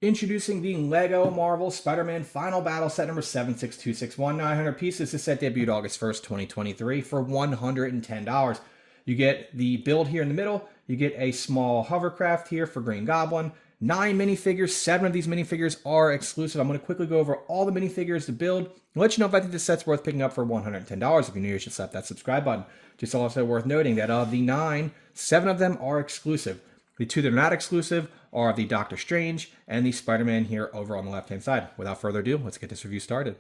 Introducing the LEGO Marvel Spider-Man Final Battle set number 76261, 900 pieces. This set debuted August 1st, 2023 for $110. You get the build here in the middle. You get a small hovercraft here for Green Goblin. 9 minifigures. 7 of these minifigures are exclusive. I'm going to quickly go over all the minifigures to build and let you know if I think this set's worth picking up for $110. If you're new, you should slap that subscribe button. Just also worth noting that of the 9, 7 of them are exclusive. The 2 that are not exclusive are the Doctor Strange and the Spider-Man here over on the left-hand side. Without further ado, let's get this review started.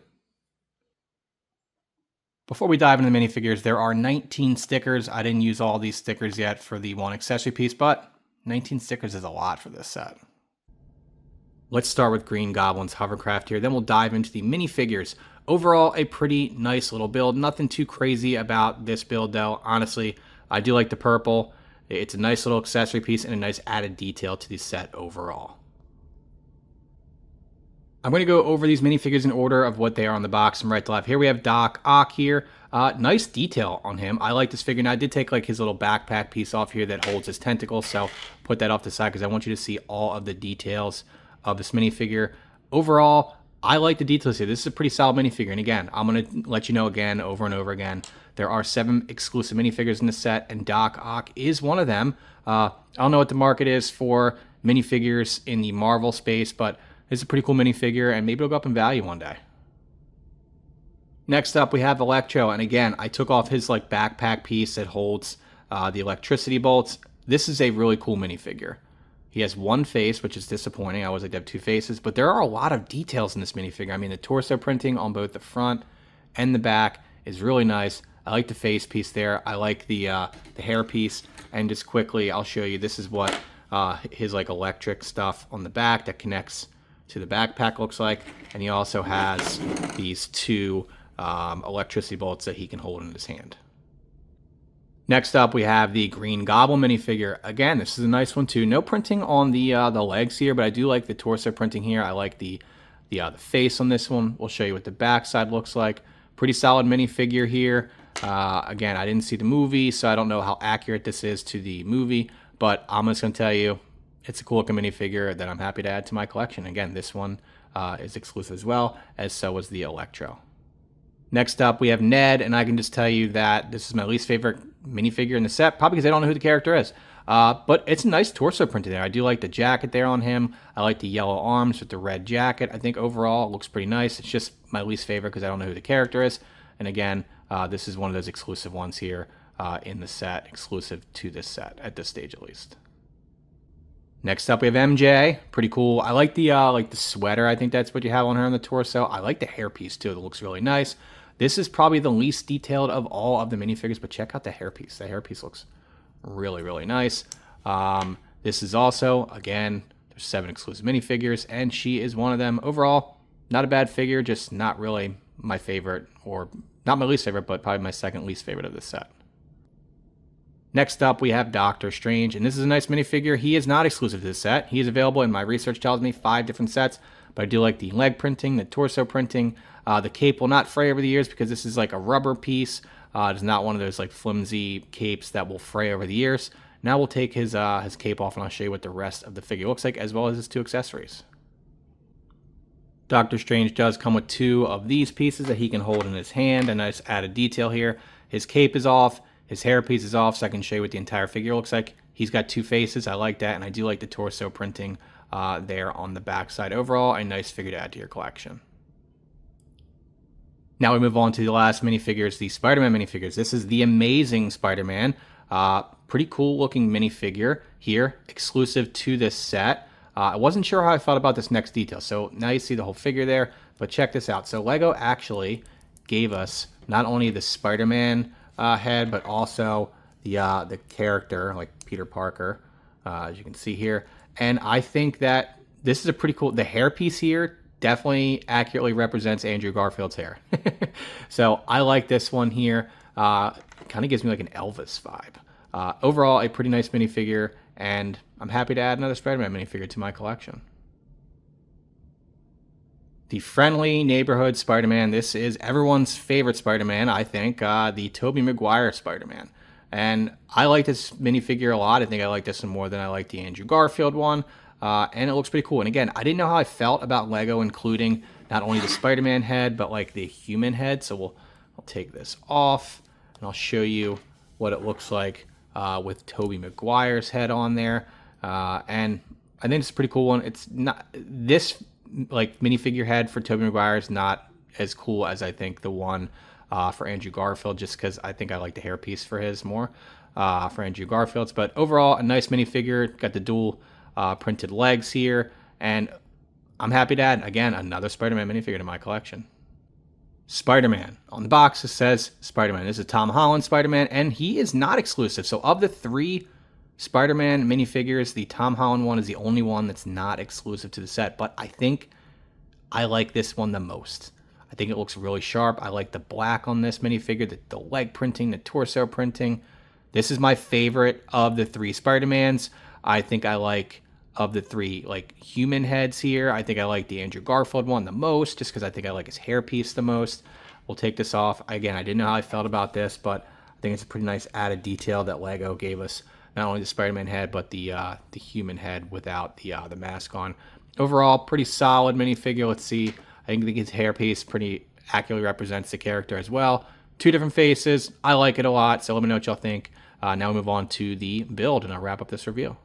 Before we dive into the minifigures, there are 19 stickers. I didn't use all these stickers yet for the one accessory piece, but 19 stickers is a lot for this set. Let's start with Green Goblin's hovercraft here, then we'll dive into the minifigures. Overall, a pretty nice little build. Nothing too crazy about this build though. Honestly, I do like the purple. It's a nice little accessory piece and a nice added detail to the set overall. I'm going to go over these minifigures in order of what they are on the box from right to left. Here we have Doc Ock here. Nice detail on him. I like this figure. Now I did take like his little backpack piece off here that holds his tentacles, so put that off the side because I want you to see all of the details of this minifigure. Overall, I like the details here. This is a pretty solid minifigure. And again, I'm going to let you know again, over and over again, there are 7 exclusive minifigures in the set, and Doc Ock is one of them. I don't know what the market is for minifigures in the Marvel space, but it's a pretty cool minifigure, and maybe it'll go up in value one day. Next up, we have Electro, and again, I took off his like backpack piece that holds the electricity bolts. This is a really cool minifigure. He has one face, which is disappointing. I always like to have 2 faces, but there are a lot of details in this minifigure. I mean, the torso printing on both the front and the back is really nice. I like the face piece there. I like the hair piece. And just quickly, I'll show you. This is what his like electric stuff on the back that connects to the backpack looks like. And he also has these 2 electricity bolts that he can hold in his hand. Next up, we have the Green Goblin minifigure. Again, this is a nice one too. No printing on the legs here, but I do like the torso printing here. I like the face on this one. We'll show you what the back side looks like. Pretty solid minifigure here. Again, I didn't see the movie, so I don't know how accurate this is to the movie, but I'm just going to tell you, it's a cool looking minifigure that I'm happy to add to my collection. Again, this one is exclusive as well, as so is the Electro. Next up, we have Ned, and I can just tell you that this is my least favorite minifigure in the set, probably because I don't know who the character is. But it's a nice torso print there. I do like the jacket there on him. I like the yellow arms with the red jacket. I think overall it looks pretty nice. It's just my least favorite because I don't know who the character is. And again, this is one of those exclusive ones here in the set, exclusive to this set, at this stage at least. Next up, we have MJ. Pretty cool. I like the sweater. I think that's what you have on her on the torso. I like the hairpiece too. It looks really nice. This is probably the least detailed of all of the minifigures, but check out the hairpiece. The hairpiece looks really, really nice. This is also, again, there's 7 exclusive minifigures, and she is one of them. Overall, not a bad figure, just not really my favorite, or not my least favorite, but probably my second least favorite of this set. Next up, we have Doctor Strange, and this is a nice minifigure. He is not exclusive to this set. He is available, in my research tells me, 5 different sets, but I do like the leg printing, the torso printing. The cape will not fray over the years because this is like a rubber piece. It is not one of those like flimsy capes that will fray over the years. Now we'll take his cape off, and I'll show you what the rest of the figure looks like, as well as his 2 accessories. Doctor Strange does come with 2 of these pieces that he can hold in his hand. A nice added detail here. His cape is off. His hairpiece is off, so I can show you what the entire figure looks like. He's got 2 faces. I like that, and I do like the torso printing there on the back side. Overall, a nice figure to add to your collection. Now we move on to the last minifigures, the Spider-Man minifigures. This is the Amazing Spider-Man. Pretty cool looking minifigure here, exclusive to this set. I wasn't sure how I felt about this next detail, so now you see the whole figure there, but check this out. So LEGO actually gave us not only the Spider-Man head, but also the character, like Peter Parker, as you can see here. And I think that this is a pretty cool, the hairpiece here definitely accurately represents Andrew Garfield's hair. So I like this one here. Kind of gives me like an Elvis vibe. Overall, a pretty nice minifigure, and I'm happy to add another Spider-Man minifigure to my collection. The friendly neighborhood Spider-Man. This is everyone's favorite Spider-Man, I think, the Tobey Maguire Spider-Man. And I like this minifigure a lot. I think I like this one more than I like the Andrew Garfield one. and it looks pretty cool. And again, I didn't know how I felt about Lego including not only the Spider-Man head, but like the human head. So I'll take this off, and I'll show you what it looks like with Tobey Maguire's head on there. And I think it's a pretty cool one. It's not this like minifigure head for Tobey Maguire is not as cool as I think the one for Andrew Garfield, just because I think I like the hairpiece for his more for Andrew Garfield's. But overall, a nice minifigure. Got the dual printed legs here, and I'm happy to add, again, another Spider-Man minifigure to my collection. Spider-Man. On the box, it says Spider-Man. This is Tom Holland Spider-Man, and he is not exclusive. So of the 3 Spider-Man minifigures, the Tom Holland one is the only one that's not exclusive to the set, but I think I like this one the most. I think it looks really sharp. I like the black on this minifigure, the leg printing, the torso printing. This is my favorite of the 3 Spider-Mans. I think I like, of the 3 like human heads here, I think I like the Andrew Garfield one the most, just because I think I like his hairpiece the most. We'll take this off. Again, I didn't know how I felt about this, but I think it's a pretty nice added detail that Lego gave us. Not only the Spider-Man head, but the human head without the mask on. Overall, pretty solid minifigure. Let's see. I think his hairpiece pretty accurately represents the character as well. 2 different faces. I like it a lot, so let me know what y'all think. Now we move on to the build, and I'll wrap up this review.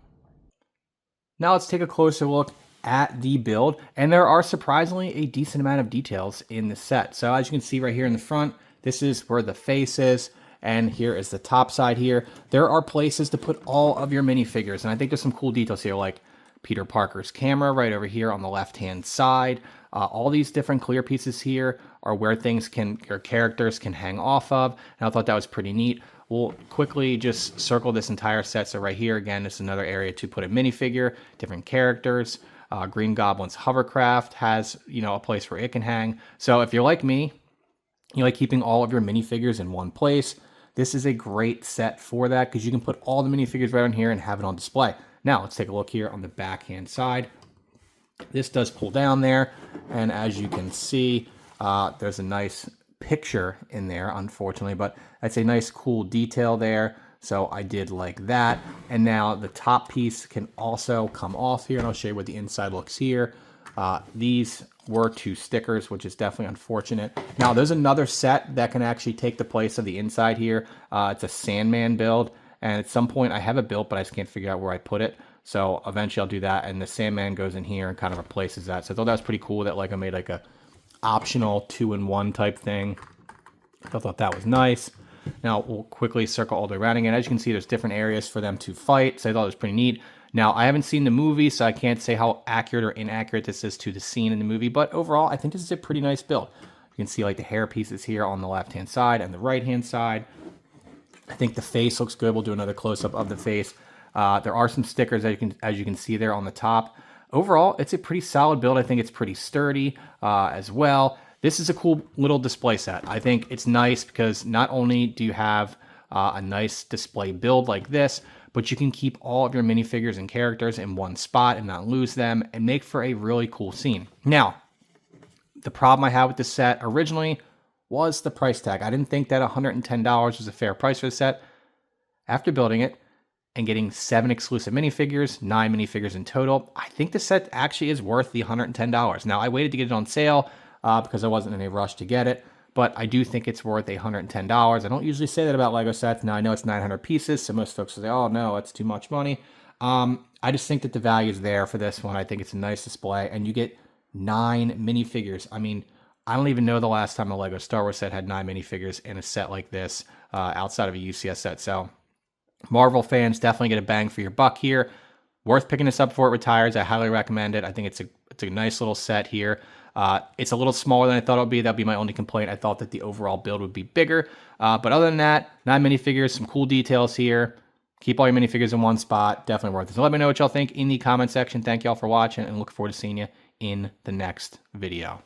Now let's take a closer look at the build, and there are surprisingly a decent amount of details in the set. So as you can see right here in the front, this is where the face is, and here is the top side here. There are places to put all of your minifigures, and I think there's some cool details here, like Peter Parker's camera right over here on the left-hand side. All these different clear pieces here are where things or characters can hang off of, and I thought that was pretty neat. We'll quickly just circle this entire set. So right here, again, this is another area to put a minifigure, different characters. Green Goblin's hovercraft has, a place where it can hang. So if you're like me, you like keeping all of your minifigures in one place, this is a great set for that, because you can put all the minifigures right on here and have it on display. Now, let's take a look here on the backhand side. This does pull down there, and as you can see, there's a nice picture in there, unfortunately, but that's a nice cool detail there. So I did like that. And now the top piece can also come off here, and I'll show you what the inside looks here. These were 2 stickers, which is definitely unfortunate. Now there's another set that can actually take the place of the inside here. It's a Sandman build, and at some point I have it built, but I just can't figure out where I put it. So eventually I'll do that, and the Sandman goes in here and kind of replaces that. So I thought that was pretty cool that Lego made like a optional 2-in-1 type thing. I thought that was nice. Now we'll quickly circle all the way around again. As you can see, there's different areas for them to fight, so I thought it was pretty neat. Now, I haven't seen the movie, so I can't say how accurate or inaccurate this is to the scene in the movie, but overall, I think this is a pretty nice build. You can see like the hair pieces here on the left-hand side and the right-hand side. I think the face looks good. We'll do another close-up of the face. There are some stickers as you can see there on the top. Overall, it's a pretty solid build. I think it's pretty sturdy as well. This is a cool little display set. I think it's nice because not only do you have a nice display build like this, but you can keep all of your minifigures and characters in one spot and not lose them and make for a really cool scene. Now, the problem I had with this set originally was the price tag. I didn't think that $110 was a fair price for the set. After building it and getting 7 exclusive minifigures, 9 minifigures in total, I think the set actually is worth the $110. Now, I waited to get it on sale because I wasn't in a rush to get it, but I do think it's worth $110. I don't usually say that about Lego sets. Now, I know it's 900 pieces, so most folks will say, oh, no, that's too much money. I just think that the value is there for this one. I think it's a nice display, and you get 9 minifigures. I mean, I don't even know the last time a Lego Star Wars set had 9 minifigures in a set like this outside of a UCS set. So Marvel fans definitely get a bang for your buck here. Worth picking this up before it retires. I highly recommend it. I think it's a nice little set here. It's a little smaller than I thought it would be. That'd be my only complaint. I thought that the overall build would be bigger. But other than that, 9 minifigures, some cool details here. Keep all your minifigures in one spot. Definitely worth it. So let me know what y'all think in the comment section. Thank y'all for watching, and look forward to seeing you in the next video.